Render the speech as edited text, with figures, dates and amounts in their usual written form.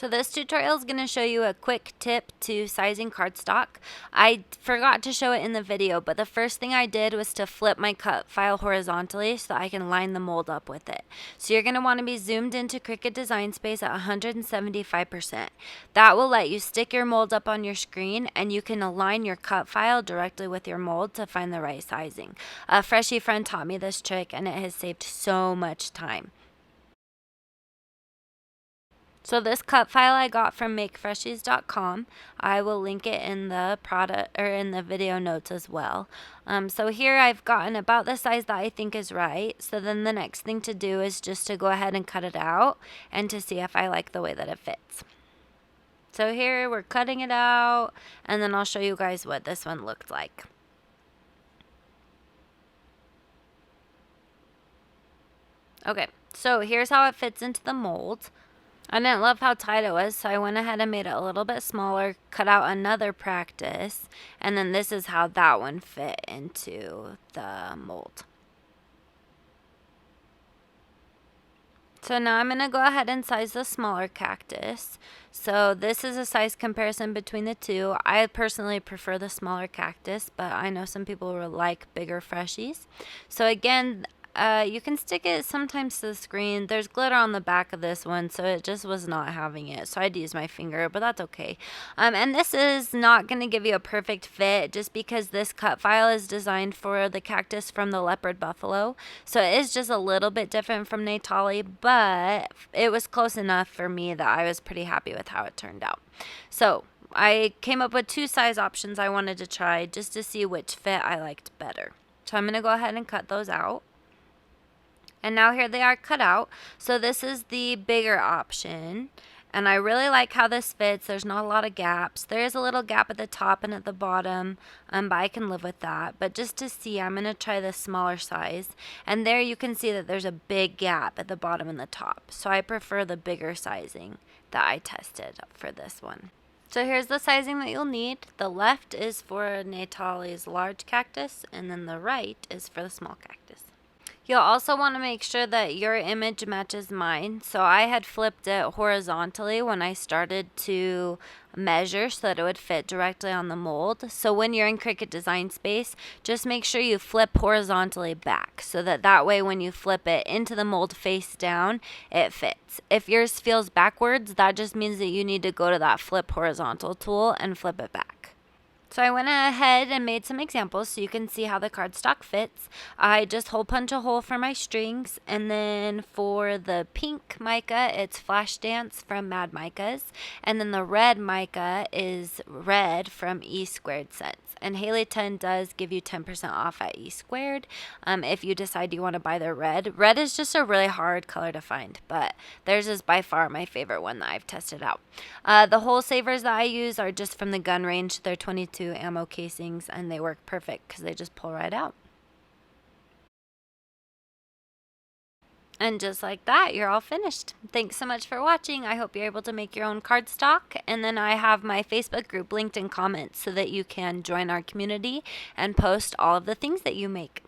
So this tutorial is going to show you a quick tip to sizing cardstock. I forgot to show it in the video, but the first thing I did was to flip my cut file horizontally so I can line the mold up with it. So you're going to want to be zoomed into Cricut Design Space at 175%. That will let you stick your mold up on your screen, and you can align your cut file directly with your mold to find the right sizing. A freshie friend taught me this trick, and it has saved so much time. So this cut file I got from makefreshies.com. I will link it in the product or in the video notes as well. So here I've gotten about the size that I think is right. So then the next thing to do is just to go ahead and cut it out and to see if I like the way that it fits. So here we're cutting it out, and then I'll show you guys what this one looked like. Okay, so here's how it fits into the mold. I didn't love how tight it was, so I went ahead and made it a little bit smaller, cut out another practice, and then this is how that one fit into the mold. So now I'm going to go ahead and size the smaller cactus. So this is a size comparison between the two. I personally prefer the smaller cactus, but I know some people will like bigger freshies. So again, you can stick it sometimes to the screen. There's glitter on the back of this one, so it just was not having it. So I'd use my finger, but that's okay. And this is not going to give you a perfect fit just because this cut file is designed for the cactus from the leopard buffalo. So it is just a little bit different from Natollie, but it was close enough for me that I was pretty happy with how it turned out. So I came up with two size options I wanted to try just to see which fit I liked better. So I'm going to go ahead and cut those out. And now here they are cut out. So this is the bigger option. And I really like how this fits. There's not a lot of gaps. There is a little gap at the top and at the bottom, but I can live with that. But just to see, I'm going to try the smaller size. And there you can see that there's a big gap at the bottom and the top. So I prefer the bigger sizing that I tested for this one. So here's the sizing that you'll need. The left is for Natollie's large cactus, and then the right is for the small cactus. You'll also want to make sure that your image matches mine. So I had flipped it horizontally when I started to measure so that it would fit directly on the mold. So when you're in Cricut Design Space, just make sure you flip horizontally back so that way when you flip it into the mold face down, it fits. If yours feels backwards, that just means that you need to go to that flip horizontal tool and flip it back. So I went ahead and made some examples so you can see how the cardstock fits. I just hole punch a hole for my strings, and then for the pink mica, it's Flash Dance from Mad Micas, and then the red mica is Red from E Squared Scents. And Haley 10 does give you 10% off at E Squared if you decide you want to buy the red. Red is just a really hard color to find, but theirs is by far my favorite one that I've tested out. The hole savers that I use are just from the gun range. They're 22 ammo casings, and they work perfect because they just pull right out. And just like that, you're all finished. Thanks so much for watching. I hope you're able to make your own cardstock. And then I have my Facebook group linked in comments so that you can join our community and post all of the things that you make.